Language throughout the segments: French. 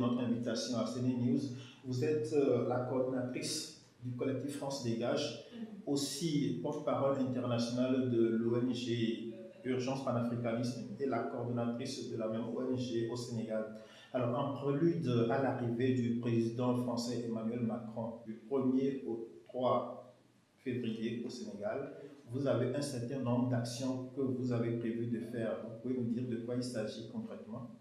notre invitation à CNE News. Vous êtes la coordinatrice du collectif France Dégage, aussi porte-parole internationale de l'ONG Urgence Panafricanisme et la coordonnatrice de la même ONG au Sénégal. Alors, en prélude à l'arrivée du président français Emmanuel Macron du 1er au 3 février au Sénégal, vous avez un certain nombre d'actions que vous avez prévu de faire. Vous pouvez nous dire de quoi il s'agit concrètement?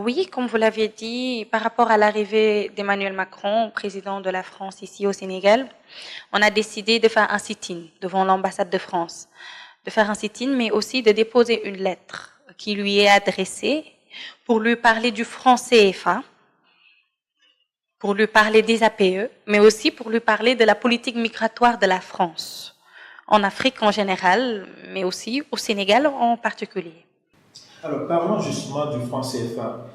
Oui, comme vous l'aviez dit, par rapport à l'arrivée d'Emmanuel Macron, président de la France ici au Sénégal, on a décidé de faire un sit-in devant l'ambassade de France. De faire un sit-in, mais aussi de déposer une lettre qui lui est adressée pour lui parler du franc CFA, pour lui parler des APE, mais aussi pour lui parler de la politique migratoire de la France, en Afrique en général, mais aussi au Sénégal en particulier. Alors, parlons justement du franc CFA.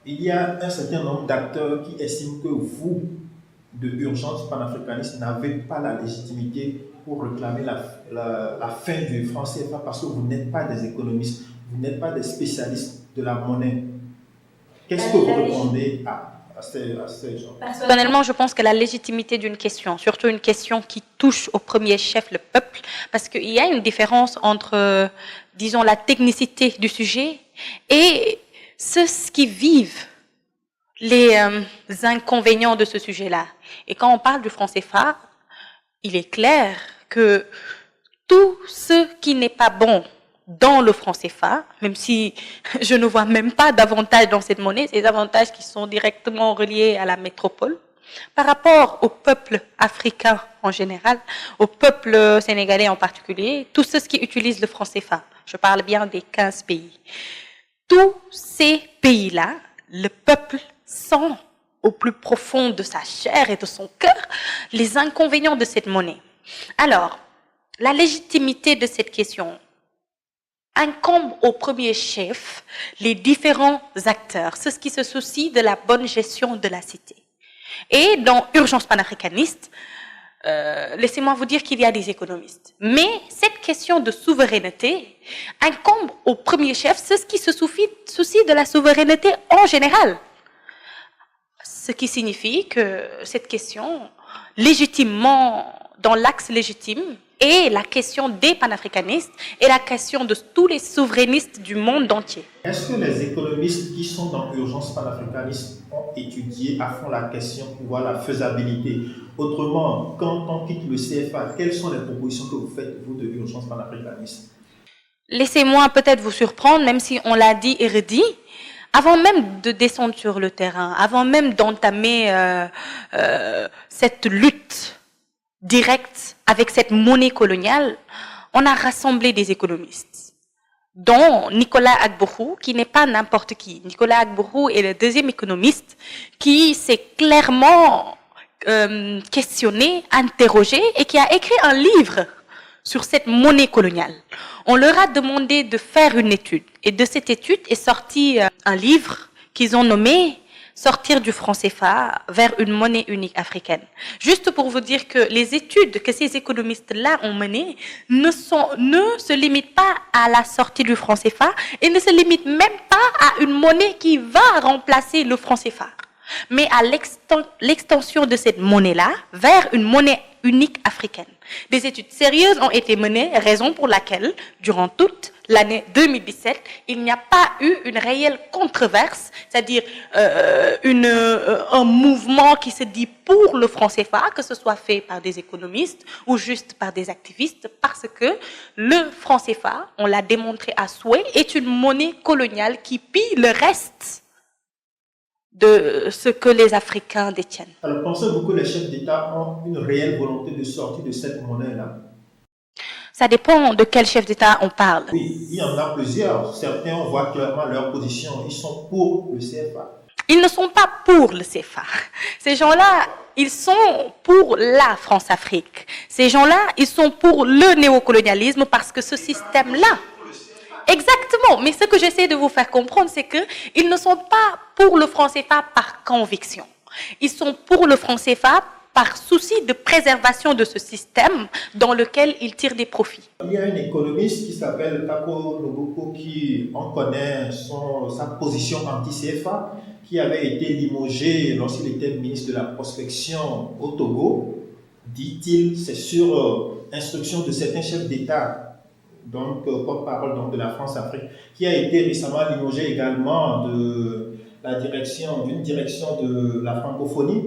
Il y a un certain nombre d'acteurs qui estiment que vous, de Urgence Panafricaniste, n'avez pas la légitimité pour réclamer la fin du franc CFA parce que vous n'êtes pas des économistes, vous n'êtes pas des spécialistes de la monnaie. Qu'est-ce que vous répondez à ces gens? Personnellement, je pense que la légitimité d'une question, surtout une question qui touche au premier chef, le peuple, parce qu'il y a une différence entre, disons, la technicité du sujet et ceux qui vivent les inconvénients de ce sujet-là. Et quand on parle du franc CFA, il est clair que tout ce qui n'est pas bon dans le franc CFA, même si je ne vois même pas d'avantages dans cette monnaie, c'est des avantages qui sont directement reliés à la métropole. Par rapport au peuple africain en général, au peuple sénégalais en particulier, tous ceux qui utilisent le franc CFA, je parle bien des 15 pays, tous ces pays-là, le peuple sent au plus profond de sa chair et de son cœur les inconvénients de cette monnaie. Alors, la légitimité de cette question incombe au premier chef les différents acteurs, ceux qui se soucient de la bonne gestion de la cité. Et dans Urgence Panafricaniste, laissez-moi vous dire qu'il y a des économistes. Mais cette question de souveraineté incombe au premier chef ceux qui se soucient de la souveraineté en général. Ce qui signifie que cette question, légitimement, dans l'axe légitime, est la question des panafricanistes et la question de tous les souverainistes du monde entier. Est-ce que les économistes qui sont dans Urgence Panafricaniste ont étudié à fond la question pour voir la faisabilité? Autrement, quand on quitte le CFA, quelles sont les propositions que vous faites, vous, de Urgence Panafricaniste? Laissez-moi peut-être vous surprendre, même si on l'a dit et redit. Avant même de descendre sur le terrain, avant même d'entamer cette lutte directe avec cette monnaie coloniale, on a rassemblé des économistes, dont Nicolas Agbourou, qui n'est pas n'importe qui. Nicolas Agbourou est le deuxième économiste qui s'est clairement questionné, interrogé et qui a écrit un livre sur cette monnaie coloniale. On leur a demandé de faire une étude. Et de cette étude est sorti un livre qu'ils ont nommé « Sortir du franc CFA vers une monnaie unique africaine ». Juste pour vous dire que les études que ces économistes-là ont menées ne se limitent pas à la sortie du franc CFA et ne se limitent même pas à une monnaie qui va remplacer le franc CFA, mais à l'extension de cette monnaie-là vers une monnaie unique africaine. Des études sérieuses ont été menées, raison pour laquelle, durant toute l'année 2017, il n'y a pas eu une réelle controverse, c'est-à-dire un mouvement qui se dit pour le franc CFA, que ce soit fait par des économistes ou juste par des activistes, parce que le franc CFA, on l'a démontré à souhait, est une monnaie coloniale qui pille le reste de ce que les Africains détiennent. Alors, pensez-vous que les chefs d'État ont une réelle volonté de sortir de cette monnaie-là? Ça dépend de quel chef d'État on parle. Oui, il y en a plusieurs. Certains, on voit clairement leur position. Ils sont pour le CFA. Ils ne sont pas pour le CFA. Ces gens-là, ils sont pour la France-Afrique. Ces gens-là, ils sont pour le néocolonialisme parce que ce système-là... Exactement, mais ce que j'essaie de vous faire comprendre, c'est qu'ils ne sont pas pour le franc CFA par conviction. Ils sont pour le franc CFA par souci de préservation de ce système dans lequel ils tirent des profits. Il y a un économiste qui s'appelle Tako Noboko qui, on connaît sa position anti-CFA, qui avait été limogé lorsqu'il était ministre de la prospection au Togo. Dit-il, c'est sur instruction de certains chefs d'État, donc porte-parole de la France-Afrique, qui a été récemment limogé également d'une direction de la francophonie.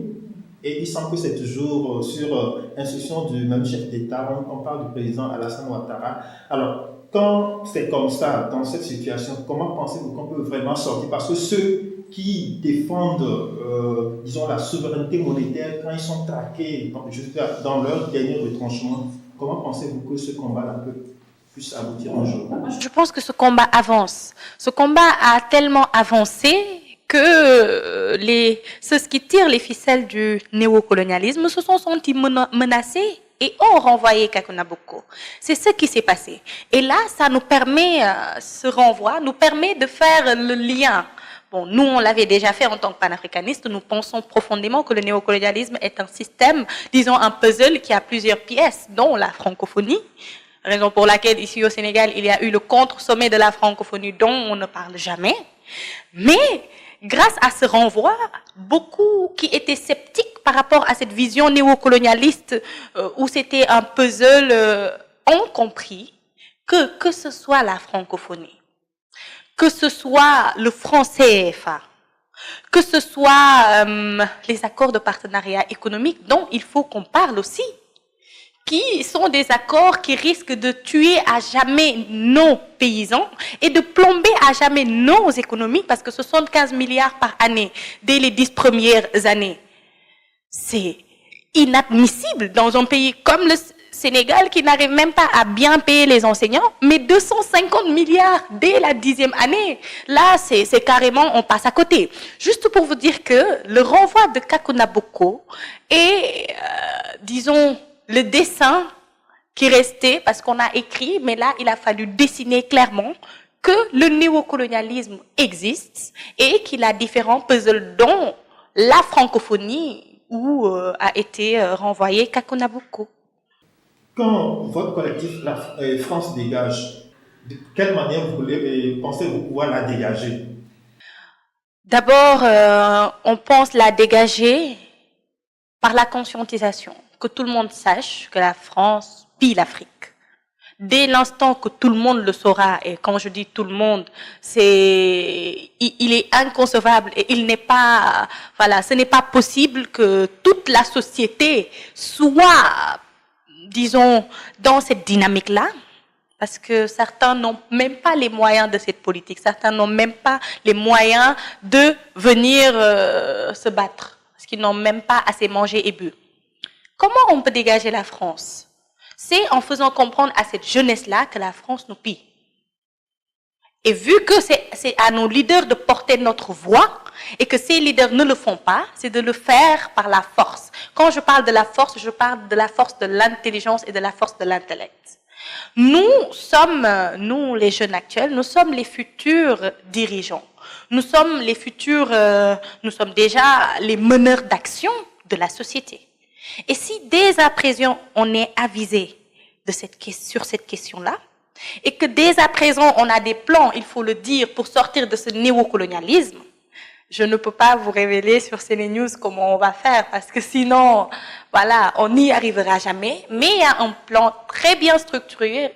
Et il semble que c'est toujours sur instruction du même chef d'État. On parle du président Alassane Ouattara. Alors, quand c'est comme ça, dans cette situation, comment pensez-vous qu'on peut vraiment sortir? Parce que ceux qui défendent, disons, la souveraineté monétaire, quand ils sont traqués dans leur dernier retranchement, comment pensez-vous que ce combat-là puisse aboutir un jour? Je pense que ce combat avance. Ce combat a tellement avancé que ceux qui tirent les ficelles du néocolonialisme se sont sentis menacés et ont renvoyé Kako Nabuco. C'est ce qui s'est passé. Et là, ça nous permet, ce renvoi nous permet de faire le lien. Bon, nous, on l'avait déjà fait en tant que panafricanistes. Nous pensons profondément que le néocolonialisme est un système, disons un puzzle qui a plusieurs pièces, dont la francophonie. Raison pour laquelle, ici au Sénégal, il y a eu le contre-sommet de la francophonie dont on ne parle jamais. Mais grâce à ce renvoi, beaucoup qui étaient sceptiques par rapport à cette vision néocolonialiste où c'était un puzzle ont compris que ce soit la francophonie, que ce soit le franc CFA, que ce soit les accords de partenariat économique dont il faut qu'on parle aussi, qui sont des accords qui risquent de tuer à jamais nos paysans et de plomber à jamais nos économies, parce que 75 milliards par année dès les 10 premières années, c'est inadmissible dans un pays comme le Sénégal qui n'arrive même pas à bien payer les enseignants, mais 250 milliards dès la 10e année, là c'est carrément, on passe à côté. Juste pour vous dire que le renvoi de Kako Nabuco est, disons, le dessin qui restait, parce qu'on a écrit, mais là, il a fallu dessiner clairement que le néocolonialisme existe et qu'il a différents puzzles, dont la francophonie, où a été renvoyé Kako Nabuco. Quand votre collectif France Dégage, de quelle manière pensez-vous pouvoir la dégager? D'abord, on pense la dégager par la conscientisation. Que tout le monde sache que la France pille l'Afrique. Dès l'instant que tout le monde le saura, et quand je dis tout le monde, il est inconcevable et il n'est pas, voilà, ce n'est pas possible que toute la société soit, disons, dans cette dynamique-là, parce que certains n'ont même pas les moyens de cette politique, certains n'ont même pas les moyens de venir se battre, parce qu'ils n'ont même pas assez mangé et bu. Comment on peut dégager la France? C'est en faisant comprendre à cette jeunesse-là que la France nous pille. Et vu que c'est à nos leaders de porter notre voix et que ces leaders ne le font pas, c'est de le faire par la force. Quand je parle de la force, je parle de la force de l'intelligence et de la force de l'intellect. Nous sommes, nous les jeunes actuels, nous sommes les futurs dirigeants. Nous sommes les futurs, nous sommes déjà les meneurs d'action de la société. Et si dès à présent on est avisé sur cette question-là, et que dès à présent on a des plans, il faut le dire, pour sortir de ce néocolonialisme, je ne peux pas vous révéler sur CNews comment on va faire, parce que sinon, voilà, on n'y arrivera jamais. Mais il y a un plan très bien structuré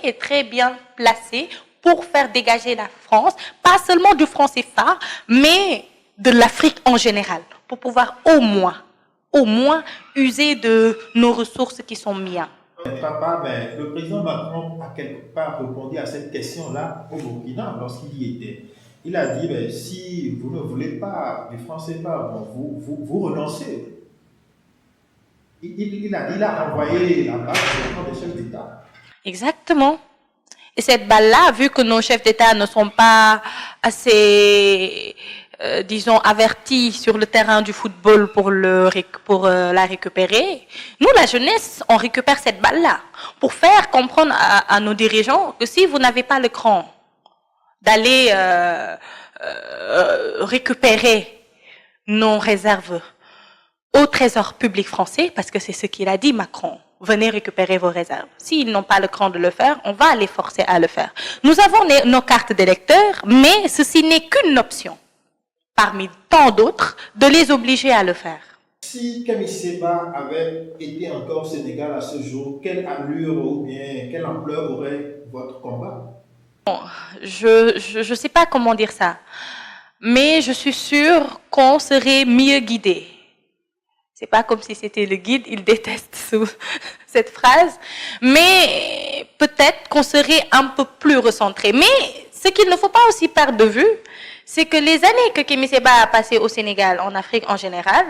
et très bien placé pour faire dégager la France, pas seulement du franc CFA, mais de l'Afrique en général, pour pouvoir au moins user de nos ressources qui sont miennes. Papa, mais le président Macron a quelque part répondu à cette question-là au Burkina lorsqu'il y était. Il a dit, ben, si vous ne voulez pas du franc CFA, bon, vous renoncez. Il a envoyé la balle au des chefs d'État. Exactement. Et cette balle-là, vu que nos chefs d'État ne sont pas assez, disons, avertis sur le terrain du football pour la récupérer, nous, la jeunesse, on récupère cette balle-là pour faire comprendre à nos dirigeants que si vous n'avez pas le cran d'aller récupérer nos réserves au trésor public français, parce que c'est ce qu'il a dit, Macron. Venez récupérer vos réserves. S'ils n'ont pas le cran de le faire, on va les forcer à le faire. Nous avons nos cartes d'électeurs, mais ceci n'est qu'une option, parmi tant d'autres, de les obliger à le faire. Si Kémy Séba avait été encore au Sénégal à ce jour, quelle allure ou bien quelle ampleur aurait votre combat? Bon, je sais pas comment dire ça, mais je suis sûre qu'on serait mieux guidé. C'est pas comme si c'était le guide, il déteste cette phrase, mais peut-être qu'on serait un peu plus recentré. Mais ce qu'il ne faut pas aussi perdre de vue, c'est que les années que Kémy Séba a passées au Sénégal, en Afrique en général,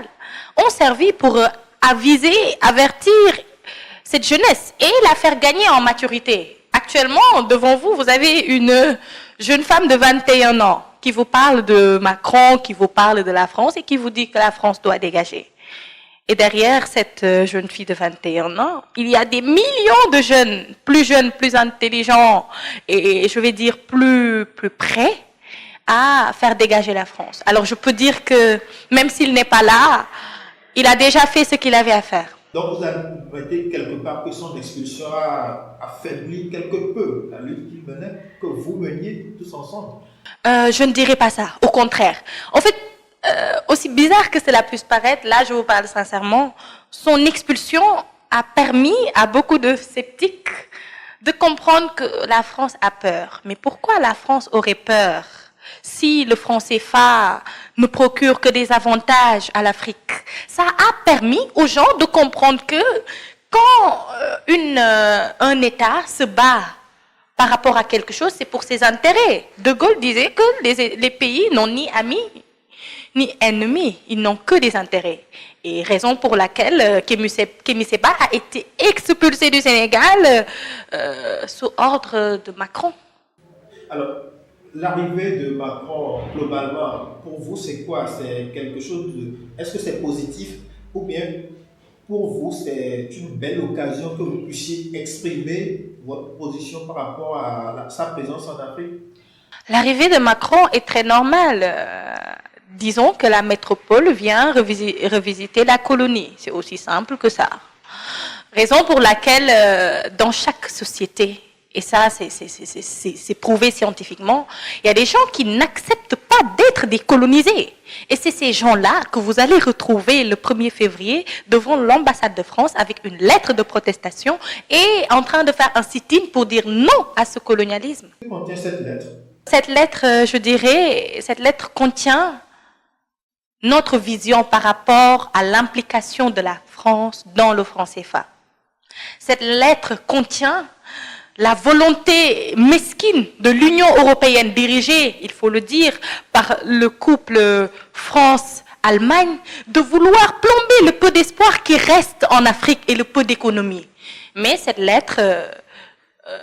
ont servi pour aviser, avertir cette jeunesse et la faire gagner en maturité. Actuellement, devant vous, vous avez une jeune femme de 21 ans qui vous parle de Macron, qui vous parle de la France et qui vous dit que la France doit dégager. Et derrière cette jeune fille de 21 ans, il y a des millions de jeunes, plus intelligents et je vais dire plus prêts à faire dégager la France. Alors je peux dire que même s'il n'est pas là, il a déjà fait ce qu'il avait à faire. Donc vous admettez quelque part que son expulsion a affaibli quelque peu la lutte qu'il menait, que vous meniez tous ensemble? Je ne dirais pas ça, au contraire. En fait, aussi bizarre que cela puisse paraître, là je vous parle sincèrement, son expulsion a permis à beaucoup de sceptiques de comprendre que la France a peur. Mais pourquoi la France aurait peur si le franc CFA ne procure que des avantages à l'Afrique? Ça a permis aux gens de comprendre que quand un État se bat par rapport à quelque chose, c'est pour ses intérêts. De Gaulle disait que les pays n'ont ni amis ni ennemis, ils n'ont que des intérêts. Et raison pour laquelle Kémy Séba a été expulsé du Sénégal sous ordre de Macron. Alors, l'arrivée de Macron, globalement, pour vous, c'est quoi? C'est quelque chose de... Est-ce que c'est positif ou bien pour vous, c'est une belle occasion que vous puissiez exprimer votre position par rapport à sa présence en Afrique? L'arrivée de Macron est très normale. Disons que la métropole vient revisiter la colonie. C'est aussi simple que ça. Raison pour laquelle, dans chaque société, et ça c'est prouvé scientifiquement, il y a des gens qui n'acceptent pas d'être décolonisés. Et c'est ces gens-là que vous allez retrouver le 1er février devant l'ambassade de France avec une lettre de protestation et en train de faire un sit-in pour dire non à ce colonialisme. Que contient cette lettre? Cette lettre, je dirais, cette lettre contient notre vision par rapport à l'implication de la France dans le franc CFA. Cette lettre contient la volonté mesquine de l'Union européenne dirigée, il faut le dire, par le couple France-Allemagne, de vouloir plomber le peu d'espoir qui reste en Afrique et le peu d'économie. Mais cette lettre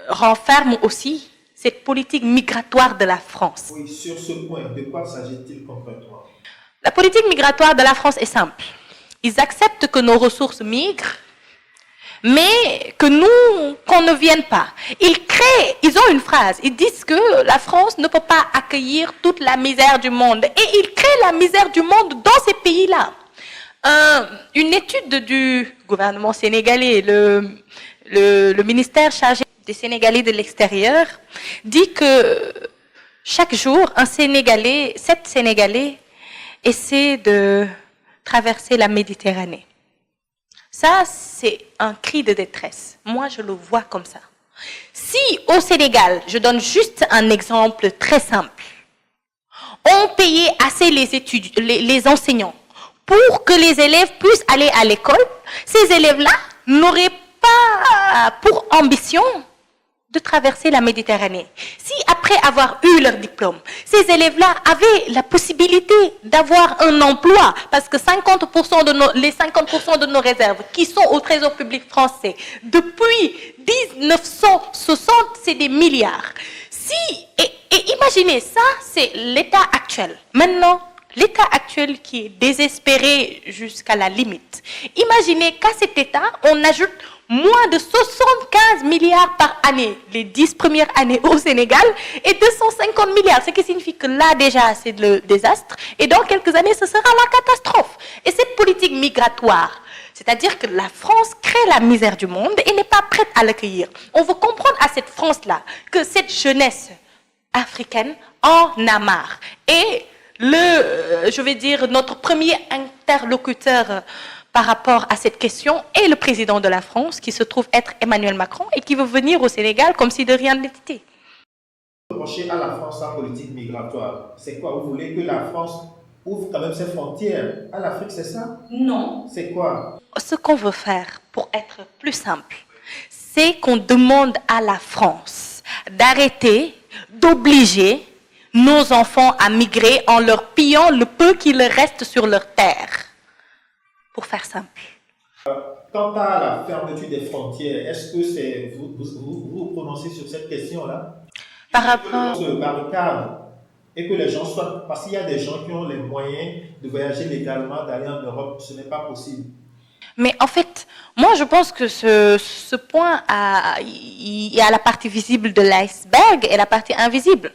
renferme aussi cette politique migratoire de la France. Oui, sur ce point, de quoi s'agit-il concrètement? La politique migratoire de la France est simple. Ils acceptent que nos ressources migrent, mais que nous, qu'on ne vienne pas. Ils ont une phrase, ils disent que la France ne peut pas accueillir toute la misère du monde. Et ils créent la misère du monde dans ces pays-là. Une étude du gouvernement sénégalais, le ministère chargé des Sénégalais de l'extérieur, dit que chaque jour, 7 Sénégalais essaient de traverser la Méditerranée. Ça, c'est un cri de détresse. Moi, je le vois comme ça. Si au Sénégal, je donne juste un exemple très simple, on payait assez les enseignants pour que les élèves puissent aller à l'école, ces élèves-là n'auraient pas pour ambition de traverser la Méditerranée. Si après avoir eu leur diplôme, ces élèves-là avaient la possibilité d'avoir un emploi, parce que les 50% de nos réserves qui sont au Trésor public français, depuis 1960, c'est des milliards. Et imaginez, ça, c'est l'état actuel. Maintenant, l'état actuel qui est désespéré jusqu'à la limite. Imaginez qu'à cet état, on ajoute moins de 75 milliards par année, les 10 premières années au Sénégal, et 250 milliards, ce qui signifie que là déjà c'est le désastre, et dans quelques années ce sera la catastrophe. Et cette politique migratoire. C'est-à-dire que la France crée la misère du monde et n'est pas prête à l'accueillir. On veut comprendre à cette France-là que cette jeunesse africaine en a marre. Et je vais dire, notre premier interlocuteur par rapport à cette question est le président de la France, qui se trouve être Emmanuel Macron et qui veut venir au Sénégal comme si de rien n'était. Reprocher à la France sa politique migratoire, c'est quoi? Vous voulez que la France ouvre quand même ses frontières à l'Afrique, c'est ça? Non. C'est quoi? Ce qu'on veut faire, pour être plus simple, c'est qu'on demande à la France d'arrêter, d'obliger nos enfants à migrer en leur pillant le peu qu'il reste sur leur terre. Pour faire simple. Quant à la fermeture des frontières, est-ce que vous prononcez sur cette question-là? Par rapport... On se barricade et que les gens soient... Parce qu'il y a des gens qui ont les moyens de voyager légalement, d'aller en Europe, ce n'est pas possible. Mais en fait, moi je pense que ce point, il y a la partie visible de l'iceberg et la partie invisible.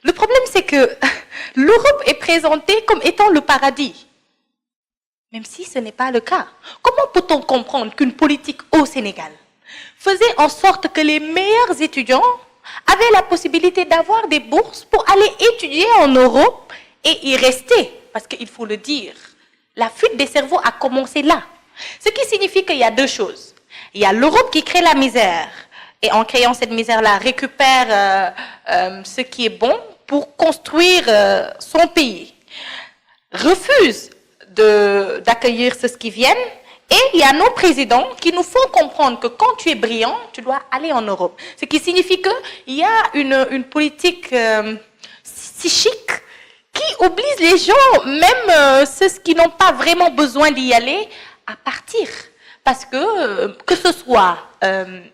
Le problème, c'est que l'Europe est présentée comme étant le paradis. Même si ce n'est pas le cas. Comment peut-on comprendre qu'une politique au Sénégal faisait en sorte que les meilleurs étudiants avaient la possibilité d'avoir des bourses pour aller étudier en Europe et y rester? Parce qu'il faut le dire, la fuite des cerveaux a commencé là. Ce qui signifie qu'il y a deux choses. Il y a l'Europe qui crée la misère et en créant cette misère-là récupère ce qui est bon pour construire son pays. Refuse d'accueillir ceux qui viennent. Et il y a nos présidents qui nous font comprendre que quand tu es brillant, tu dois aller en Europe. Ce qui signifie qu'il y a une politique psychique qui oblige les gens, même ceux qui n'ont pas vraiment besoin d'y aller, à partir. Parce que ce soit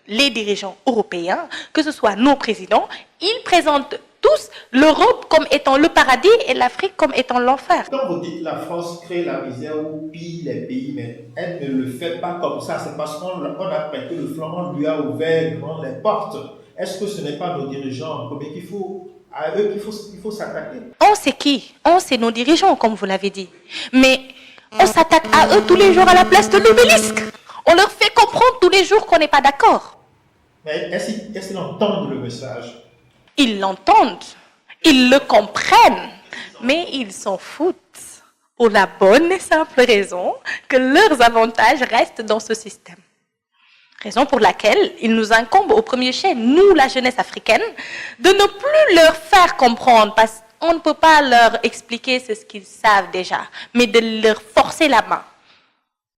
les dirigeants européens, que ce soit nos présidents, ils présentent tous l'Europe comme étant le paradis et l'Afrique comme étant l'enfer. Quand vous dites la France crée la misère ou pille les pays, mais elle ne le fait pas comme ça, c'est parce qu'on a prêté le flanc, on lui a ouvert grand les portes. Est-ce que ce n'est pas nos dirigeants en premier à eux qu'il faut s'attaquer? On sait qui? On sait nos dirigeants, comme vous l'avez dit. Mais on s'attaque à eux tous les jours à la place de l'obélisque. On leur fait comprendre tous les jours qu'on n'est pas d'accord. Mais est-ce qu'ils entendent le message? Ils l'entendent, ils le comprennent, mais ils s'en foutent. Pour la bonne et simple raison que leurs avantages restent dans ce système. Raison pour laquelle il nous incombe au premier chef, nous, la jeunesse africaine, de ne plus leur faire comprendre, parce qu'on ne peut pas leur expliquer ce qu'ils savent déjà, mais de leur forcer la main.